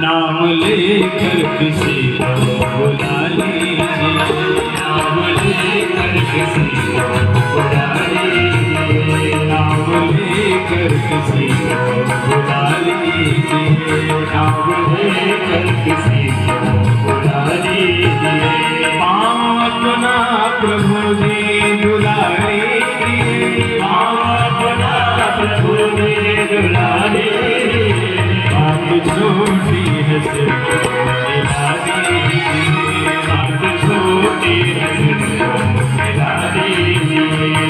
नाम लेकर किसी को बुला लीजिए, नाम लेकर किसी को बुला लीजिए, नाम लेकर किसी को बुला लीजिए, नाम लेकर किसी को बुला लीजिए। पाँव अपना प्रभु जी दुला लीजिए, पाँव अपना प्रभु जी दुला लीजिए। बात छोटी है सिर्फ मिला दीजिए, बात छोटी है सिर्फ मिला दीजिए।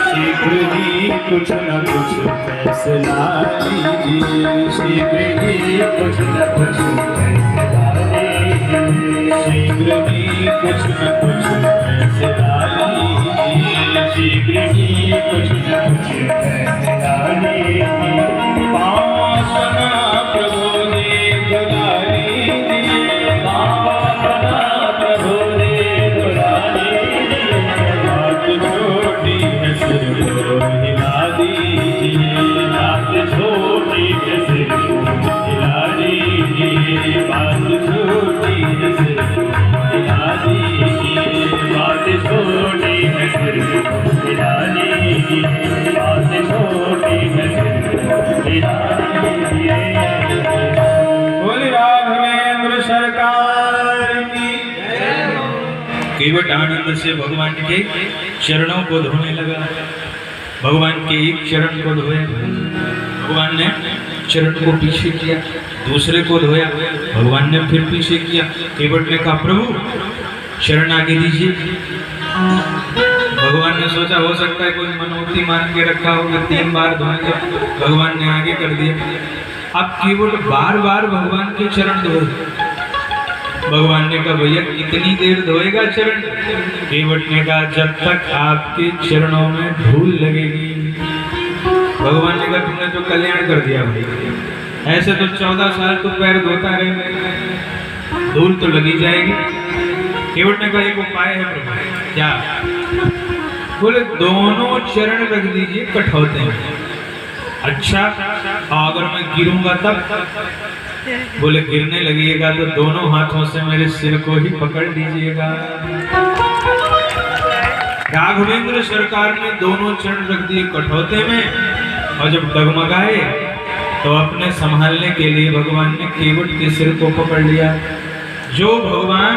शीघ्र ही कुछ न कुछ फैसला लीजिए, शीघ्र ही कुछ न कुछ फैसला लीजिए, शीघ्र ही कुछ न कुछ फैसला लीजिए, शीघ्र ही कुछ न कुछ फैसला लीजिए। पाँव अपना प्रभु जी बुला लीजिए, पाँव अपना प्रभु जी बुला लीजिए। बात छोटी है सिर्फ हिला दीजिए, बात छोटी है सिर्फ हिला दीजिए, बात छोटी है सिर्फ हिला दीजिए, बात छोटी है सिर्फ हिला दीजिए, बात छोटी है सिर्फ हिला दीजिए। बोले राघवेंद्र सरकार की। केवट आनंद से भगवान के चरणों को धोने लगा, भगवान के एक चरण को धोया, भगवान ने चरण को पीछे किया, दूसरे को धोया, भगवान ने फिर पीछे किया। केवट ने कहा प्रभु शरण आगे दीजिए। भगवान ने सोचा हो सकता है कोई मनोती मान के रखा होगा, 3 बार धोएंगे, भगवान ने आगे कर दिया। अब केवट बार बार भगवान के चरण धोए। भगवान ने कहा भैया कितनी देर धोएगा चरण? केवट ने कहा जब तक आपके चरणों में धूल लगेगी। भगवान ने कहा तुमने तो कल्याण कर दिया भाई, ऐसे तो 14 साल तो पैर धोता रहे, धूल तो लगी जाएगी। केवट ने कहा एक उपाय है प्रभु। क्या? बोले दोनों चरण रख दीजिए कठौते में। अच्छा अगर मैं गिरूंगा तब? बोले गिरने लगिएगा तो दोनों हाथों से मेरे सिर को ही पकड़ लीजिएगा। राघवेंद्र सरकार ने दोनों चरण रख दिए कठौते में, और जब डगमगाए तो अपने संभालने के लिए भगवान ने केवट के सिर को पकड़ लिया। जो भगवान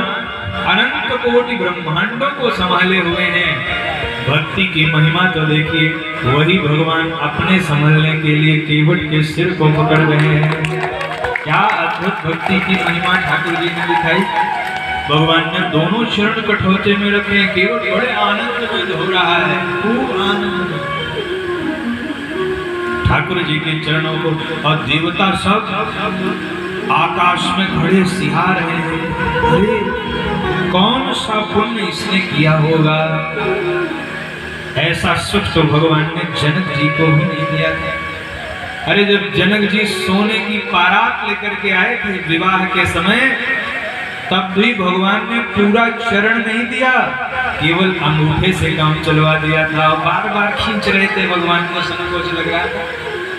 अनंत कोटि ब्रह्मांडों को संभाले हुए हैं, भक्ति की महिमा तो देखिए, वही भगवान अपने संभालने के लिए केवट के सिर को पकड़ रहे हैं। क्या अद्भुत भक्ति की महिमा ठाकुर जी ने दिखाई। भगवान ने दोनों चरण कठौते में रखे हैं, केवट बड़े आनंद में धो रहा है, खूब आनंद। ठाकुर जी के चरणों को, और देवता सब आकाश में खड़े सिहा रहे हैं। अरे कौन सा पुण्य इसने किया होगा, ऐसा सुख तो भगवान ने जनक जी को भी नहीं दिया था। अरे जब जनक जी सोने की बारात लेकर के आए थे विवाह के समय, तब भी भगवान ने पूरा चरण नहीं दिया, केवल अंगूठे से काम चलवा दिया था। बार बार खींच रहे थे, भगवान को संकोच लग रहा था,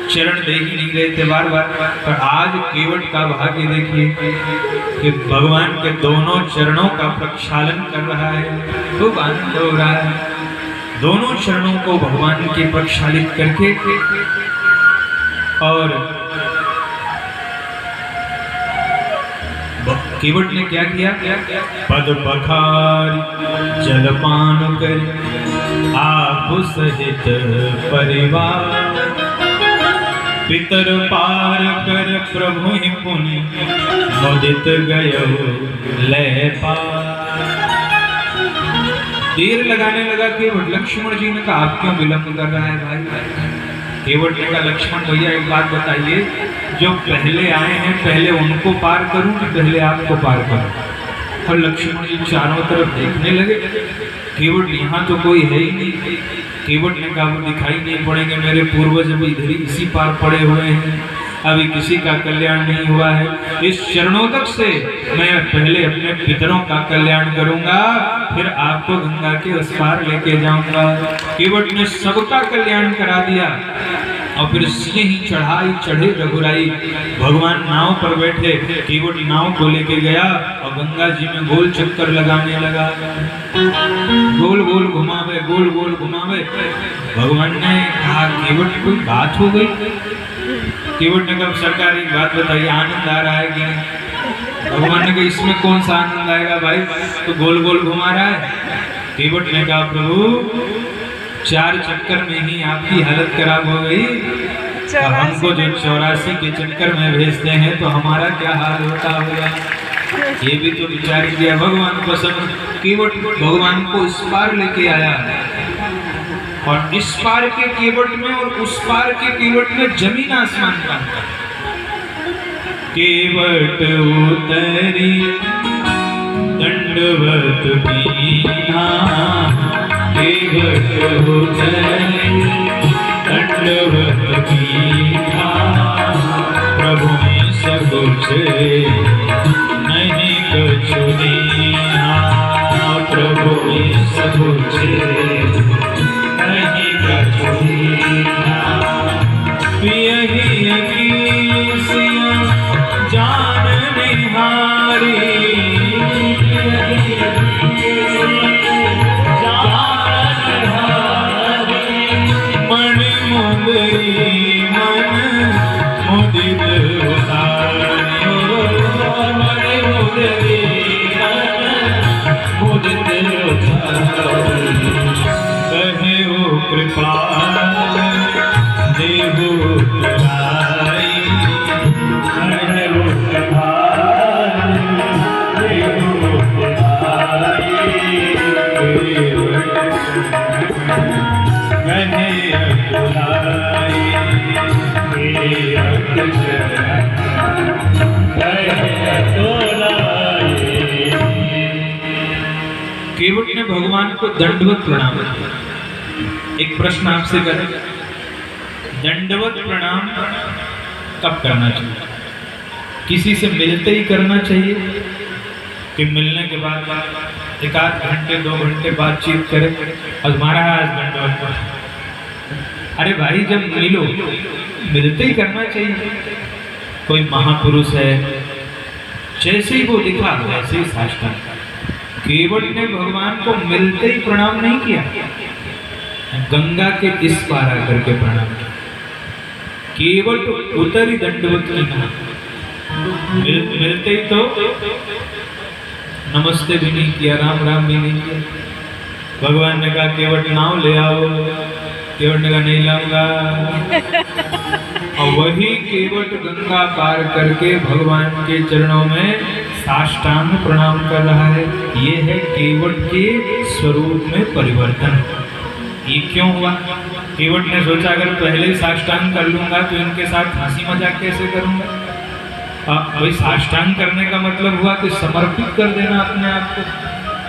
चरण दे ही नहीं रहे थे बार बार। पर आज केवट का भाग्य देखिए कि भगवान के दोनों चरणों का प्रक्षालन कर रहा है, खूब आनंद हो रहा है। दोनों चरणों को भगवान के प्रक्षालित करके, और केवट ने क्या किया, पद पखार जलपान कर आप सहित परिवार, पितर पार कर प्रभु ही पुनि मुदित गयो लय पार। देर लगाने लगा केवट। लक्ष्मण जी ने कहा आप क्यों विलंब कर रहा है भाई। केवट ने कहा लक्ष्मण भैया एक बात बताइए, जो पहले आए हैं पहले उनको पार करूं कि पहले आपको पार करूं। और लक्ष्मण जी चारों तरफ देखने लगे, केवट यहाँ तो कोई है ही नहीं। केवट ने कहा वो दिखाई नहीं पड़ेंगे, मेरे पूर्वज अभी इधर इसी पार पड़े हुए हैं, अभी किसी का कल्याण नहीं हुआ है। इस चरणों तक से मैं पहले अपने पितरों का कल्याण करूंगा, फिर आपको गंगा के उस पार लेके जाऊंगा। केवट ने सबका कल्याण करा दिया, और फिर सिंह ही चढ़ाई चढ़े रघुराई। भगवान नाव पर बैठे, केवट नाव को लेके गया और गंगा जी में गोल चक्कर लगाने लगा, गोल गोल घुमावे, गोल गोल घुमावे। भगवान ने कहा केवट कोई बात हो गई। केवट ने कहा सरकार एक बात बताइए, आनंद आ रहा है कि नहीं। भगवान ने कहा इसमें कौन सा आनंद आएगा भाई, तो गोल गोल घुमा रहा है। केवट ने कहा प्रभु 4 चक्कर में ही आपकी हालत खराब हो गई, हमको जो 84 के चक्कर में भेजते हैं तो हमारा क्या हाल होता होगा। ये भी तो विचार किया भगवान पसंद। केवट भगवान को इस पार लेके आया, और इस पार के केवट में और उस पार के केवट में जमीन आसमान का अंतर। केवट उतरी दंडवत कीन्हा, केवट उतरी दंडवत कीन्हा, प्रभु सब नहीं कछु दीन्हा, प्रभु सब नहीं कछु दीन्हा। पियहि अकीसिया जान निहारी, मन मुदरी मन मुदित उतारी, मन मुदरी मन मुदित उतारी। कहे वो कृपाल देहु तराई, कहे वो कृपाल देहु तराई। कहे अकुलाई केवट ने भगवान को दंडवत प्रणाम किया। एक प्रश्न आपसे करें, दंडवत प्रणाम कब करना चाहिए? किसी से मिलते ही करना चाहिए कि मिलने के बाद एक आध घंटे 2 घंटे बातचीत करें और महाराज दंडवत प्रणाम? अरे भाई जब मिलो मिलते ही करना चाहिए। कोई महापुरुष है, जैसे ही वो दिखा वैसे ही साष्टांग। केवट ने भगवान को मिलते ही प्रणाम नहीं किया, गंगा के इस पार आकर के प्रणाम किया। केवट उतरी दंडवत कीन्हा, मिलते ही तो नमस्ते भी नहीं किया, राम राम भी नहीं किया। भगवान ने कहा केवट नाव ले आओ। केवट ने कहा नहीं लाऊंगा। और और वही केवट गंगा पार करके भगवान के चरणों में साष्टांग प्रणाम कर रहा है। ये है केवट के स्वरूप में परिवर्तन। ये क्यों हुआ? केवट ने सोचा अगर पहले ही साष्टांग कर लूंगा तो इनके साथ हंसी मजाक कैसे करूंगा। वही साष्टांग करने का मतलब हुआ कि समर्पित कर देना अपने आप को।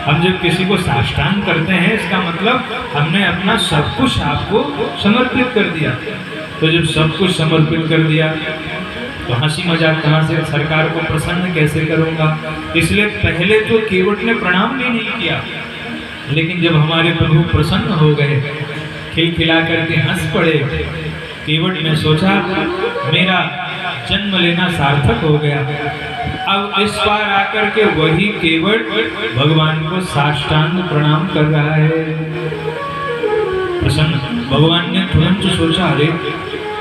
हम जब किसी को साष्टांग करते हैं इसका मतलब हमने अपना सब कुछ आपको समर्पित कर दिया। तो जब सब कुछ समर्पित कर दिया तो हंसी मजाक कहाँ से, सरकार को प्रसन्न कैसे करूँगा। इसलिए पहले तो केवट ने प्रणाम भी नहीं किया, लेकिन जब हमारे प्रभु प्रसन्न हो गए, खिलखिला करके हंस पड़े, केवट ने सोचा मेरा जन्म लेना सार्थक हो गया। अब इस बार आकर के वही केवट भगवान को साष्टांग प्रणाम कर रहा है। प्रसन्न भगवान ने तुरंत सोचा अरे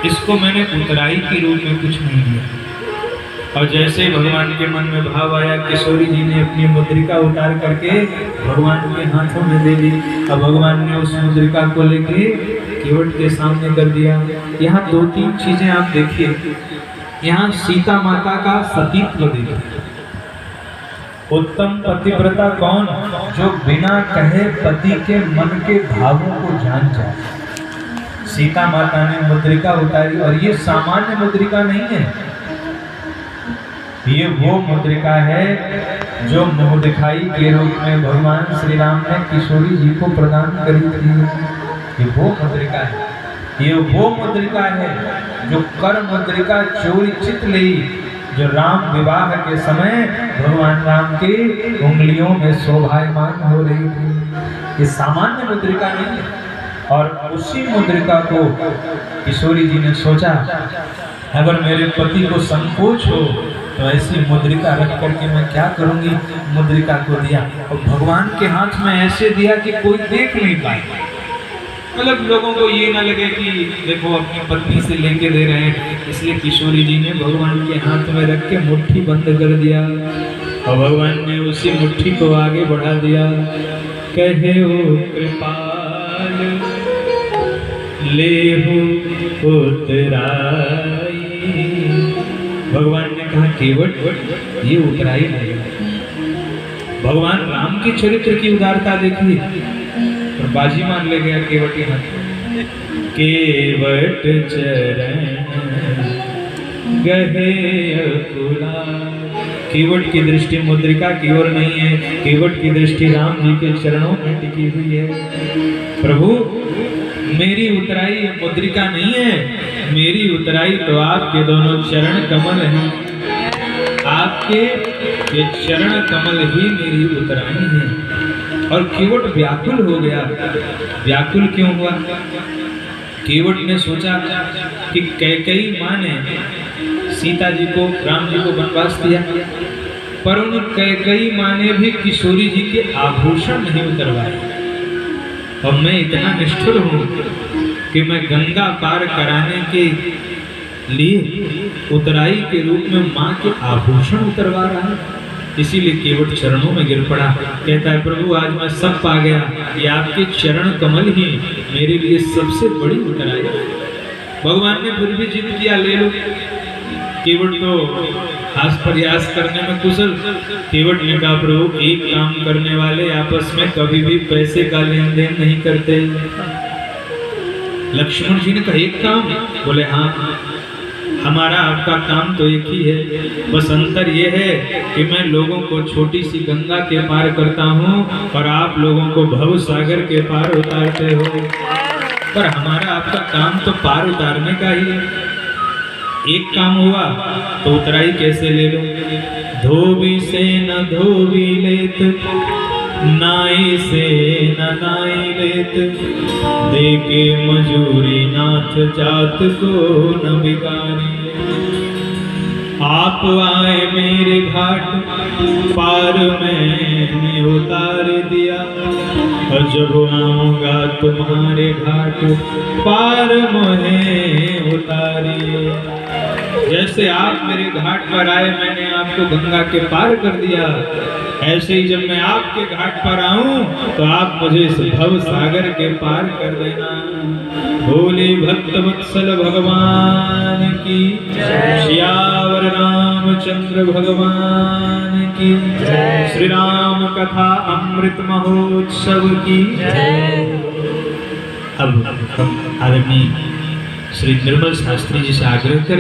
इसको मैंने उतराई के रूप में कुछ नहीं दिया। और जैसे भगवान के मन में भाव आया, किशोरी जी ने अपनी मुद्रिका उतार करके भगवान के हाथों में दे दी। अब भगवान ने उस मुद्रिका को लेके केवट के सामने कर दिया। यहाँ दो तीन चीजें आप देखिए। यहाँ सीता माता का सतीत्व देखिए। उत्तम पतिव्रता कौन? जो बिना कहे पति के मन के भावों को जान जाए। सीता माता ने मुद्रिका उतारी और ये सामान्य मुद्रिका नहीं है, ये वो मुद्रिका है जो मुँह दिखाई के रूप में भगवान श्री राम ने किशोरी जी को प्रदान करी थी। ये वो मुद्रिका है, ये वो मुद्रिका है जो कर मुद्रिका चोरी चित ली, जो राम विवाह के समय भगवान राम की उंगलियों में शोभायमान हो रही थी। ये सामान्य मुद्रिका नहीं है। और उसी मुद्रिका को किशोरी जी ने सोचा अगर मेरे पति को संकोच हो तो ऐसी मुद्रिका रख करके मैं क्या करूंगी। मुद्रिका को दिया और भगवान के हाथ में ऐसे दिया कि कोई देख नहीं पाए, मतलब लोगों को ये ना लगे कि देखो अपनी पत्नी से लेके दे रहे हैं। इसलिए किशोरी जी ने भगवान के हाथ में रख के मुट्ठी बंद कर दिया और भगवान ने उसी मुट्ठी को आगे बढ़ा दिया। कहे ओ कृपाल ले हो उतराई। भगवान ने कहा केवट ये उतराई नहीं। भगवान राम के चरित्र की उदारता देखिए और बाजी मान ले गया केवट यहाँ। केवट चरण गहे अकुला। केवट की दृष्टि मुद्रिका की ओर नहीं है, केवट की दृष्टि राम जी के चरणों में टिकी हुई है। प्रभु मेरी उतराई मुद्रिका नहीं है, मेरी उतराई तो आपके दोनों चरण कमल हैं। आपके ये चरण कमल ही मेरी उतराई है। और केवट व्याकुल हो गया। व्याकुल क्यों हुआ? केवट ने सोचा कि कैकेयी माँ ने सीता जी को, राम जी को वनवास दिया, पर उन कैकेयी माँ ने भी किशोरी जी के आभूषण नहीं उतरवाए। और मैं इतना निष्ठुर हूँ कि मैं गंगा पार कराने के लिए उतराई के रूप में माँ के आभूषण उतरवा रहा है। इसीलिए केवट चरणों में गिर पड़ा। कहता है प्रभु आज मैं सब पा गया, ये आपके चरण कमल ही मेरे लिए सबसे बड़ी उतराई। भगवान ने फिर भी जिद किया ले लो। केवट तो हास प्रयास करने में कुशल। केवट ने कहा प्रभु एक काम करने वाले आपस में कभी भी पैसे का लेन देन नहीं करते। लक्ष्मण जी ने कहा एक काम? बोले हाँ हमारा आपका काम तो एक ही है, बस अंतर ये है कि मैं लोगों को छोटी सी गंगा के पार करता हूँ और आप लोगों को भव सागर के पार उतारते हो। पर हमारा आपका काम तो पार उतारने का ही है। एक काम हुआ तो उतराई कैसे ले लो? धोबी से न धोबी लेत, नाई से न नाई लेत, देके मजूरी नाथ जात को न बिगारी। आप आए मेरे घाट पार मैंने उतार दिया, और जब आऊंगा तुम्हारे घाट पार मोहे उतारिए। जैसे आप मेरे घाट पर आए मैंने आपको गंगा के पार कर दिया, ऐसे ही जब मैं आपके घाट पर आऊं तो आप मुझे इस भव सागर के पार कर देना। भोले भक्त वत्सल भगवान की सियावर रामचंद्र भगवान की श्री राम कथा अमृत महोत्सव की। अब आदरणीय श्री निर्मल शास्त्री जी से आग्रह करें